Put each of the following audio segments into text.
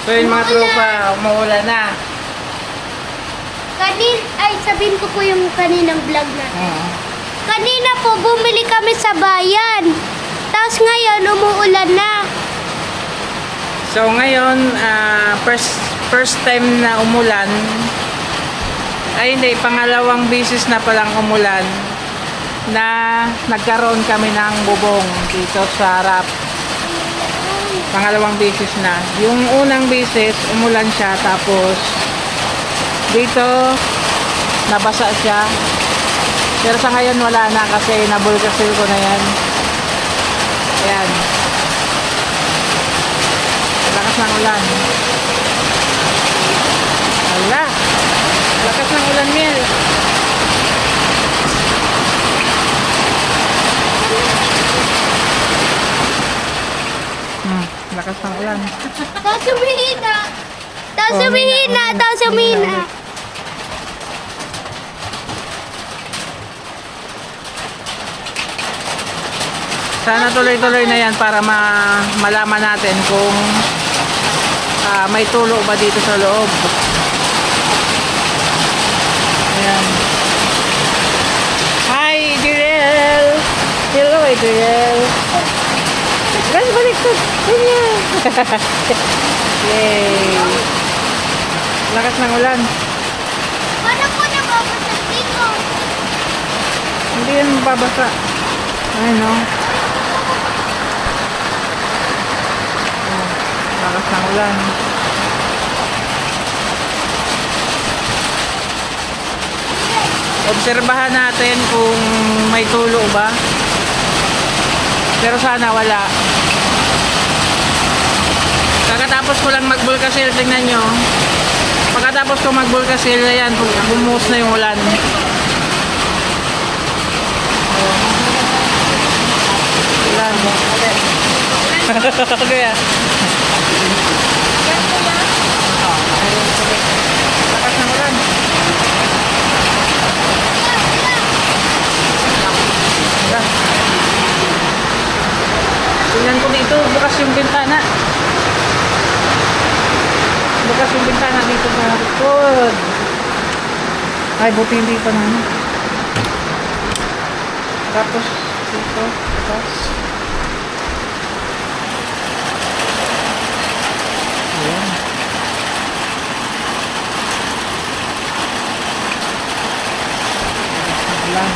So yun mga tropa, umuulan na. Sabihin ko po yung kaninang vlog natin. Oo. Kanina po, bumili kami sa bayan. Tapos ngayon, umuulan na. So ngayon, first time na umulan. Ay hindi, pangalawang bisis na palang umulan na nagkaroon kami ng bubong dito sa harap. Pangalawang bisis na. Yung unang bisis, umulan siya, tapos dito nabasa siya. Pero sa ngayon wala na kasi nabulkasil ko na yan. Ayan. Lakas ng ulan. Wala. Lakas ng ulan, Miel. Lakas ng ulan. Tapos humihina. Tapos Oh, humihina. Tapos humihina. Sana tuloy-tuloy na yan para malaman natin kung may tulo ba dito sa loob. Ayan. Hi, Direl! Hello, Direl! Guys, balik ko! Ganyan! Yay! Lakas ng ulan. Paano po nababasa dito? Hindi yan babasa. Ayun, no? Lakas ng ulan. Obserbahan natin kung may tulo ba. Pero sana wala. Pagkatapos ko lang magbulkasil, tingnan nyo. Pagkatapos ko magbulkasil, ayan, bumuhos na yung ulan. Ulan. Kaya. Lakas ng ulan. Tingnan ko dito, bukas yung bintana. Bukas yung bintana dito sa likod. Ay, buti hindi pa na. Tapos, dito, bukas. Ayan. Ayan.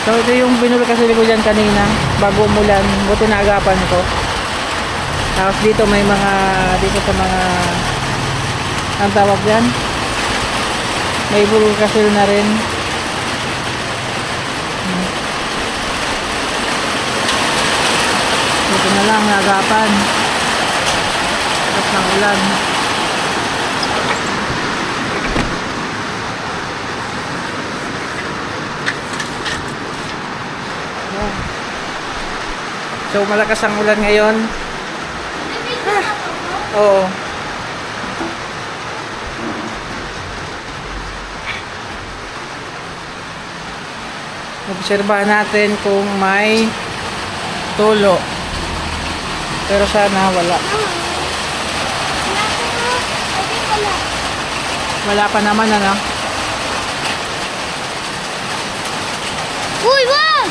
So ito yung binulkasil ko dyan kanina bago umulan, buti naagapan ko. Tapos dito may mga, dito sa mga, ang tawag dyan, may bulkasil na rin. Dito na lang naagapan. Tapos ng ulan. So malakas ang ulan ngayon. Oo. Obserbahan natin kung may tulo. Pero sana wala. Wala pa naman, ano? Uy, wag!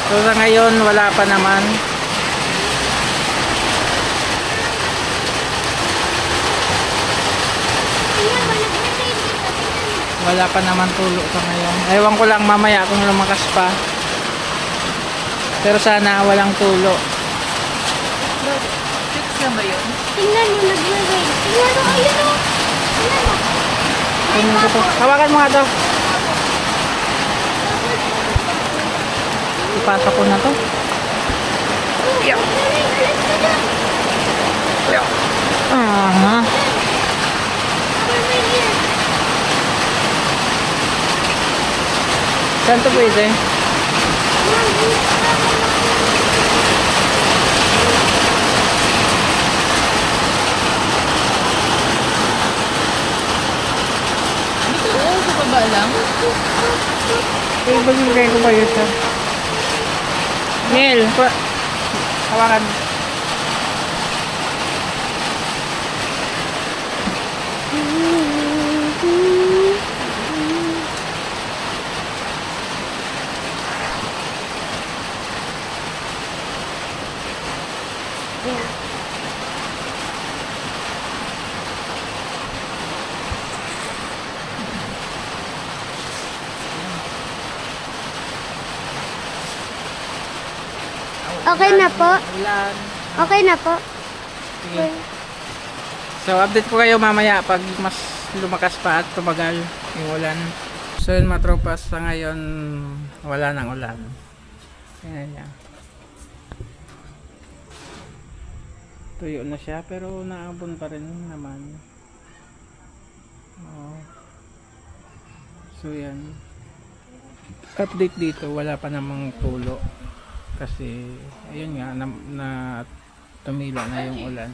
So sa ngayon wala pa naman. Wala pa naman tulo sa ngayon. Ewan ko lang mamaya kung lumakas pa. Pero sana walang tulo. Fix na ba yun? Tingnan nyo, nag-rain. Tingnan nyo, ayun o. Tingnan nyo. Tingnan ko to. Hawakan mo nga to. Ipasok ko na to. Ah. Saan to pwede? Oo, sa baba lang. Ibigay ko ba yun siya? po. Hawakan. Okay na po. Ulan. Okay na po. Sige. So, update ko kayo mamaya pag mas lumakas pa at tumagal yung ulan. So, yun mga tropas, sa ngayon, wala nang ulan. Ayan yan. Tuyo na siya, pero naabon pa rin naman. Oh. So, yan. Update dito, wala pa namang tulo. Kasi, ayun nga, na tumila na yung ulan.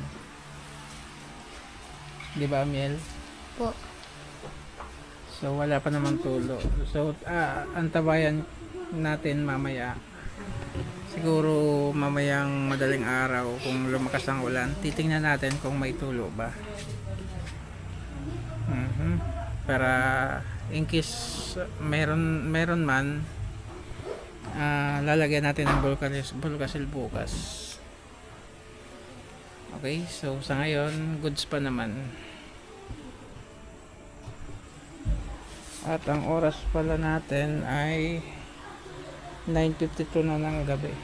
Di ba, Miel? Po. So, wala pa naman tulo. So, antabayan natin mamaya. Siguro mamayang madaling araw kung lumakas ang ulan. Titingnan natin kung may tulo ba. Para in case meron man, lalagyan natin ng Volcasil bukas. Okay, so sa ngayon, goods pa naman. At ang oras pala natin ay 9:52 na ng gabi.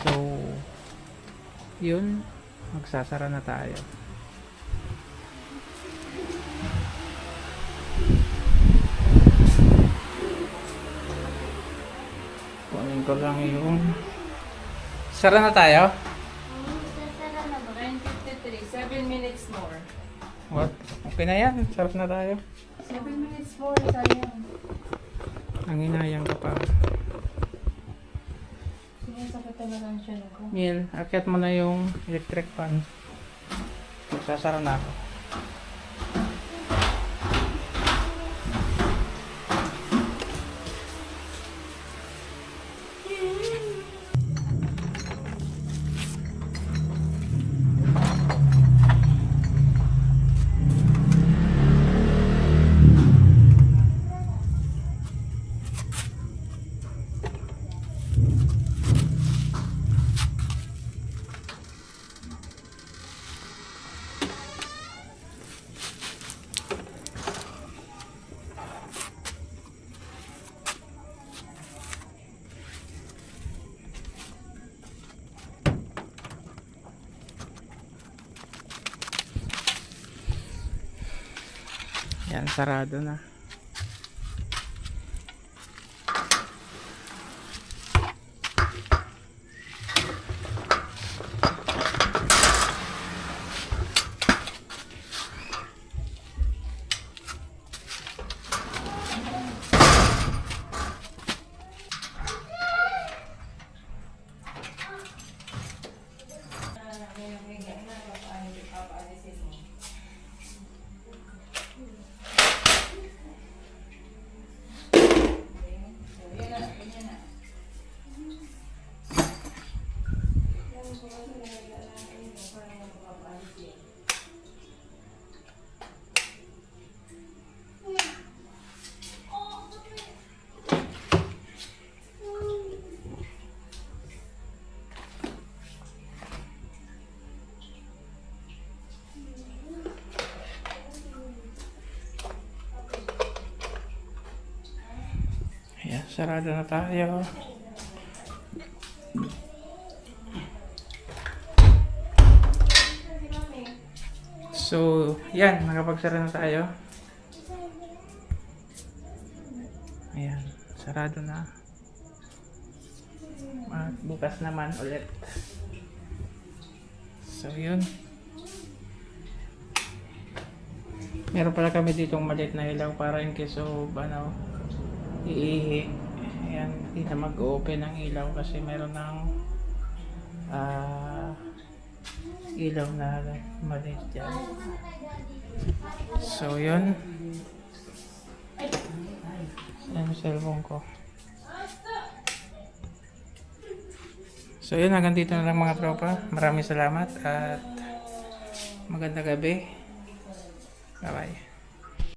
So, yun, magsasara na tayo. Kunin ko lang yung... Sara na tayo? 9:53, 7 minutes more. What? Okay na yan, sarap na tayo. 7 minutes more, sayang. Nanginayang ka pa. Sinasakit talaga ang siya ko. Mil, akyat mo na yung electric fan. Magsasara na ako. Yan, sarado na. Ayan, sarado na tayo. So, yan, nakapagsara na tayo. Ayan, sarado na. At bukas naman ulit. So, yun. Meron pala kami ditong maliit na ilaw para in case of iihi. Ayan, hindi na mag-open ang ilaw kasi meron ng ilaw na maliit dyan. So, yun. Yan yung cellphone ko. So yun, hanggang dito na lang mga tropa. Maraming salamat at magandang gabi. Bye bye.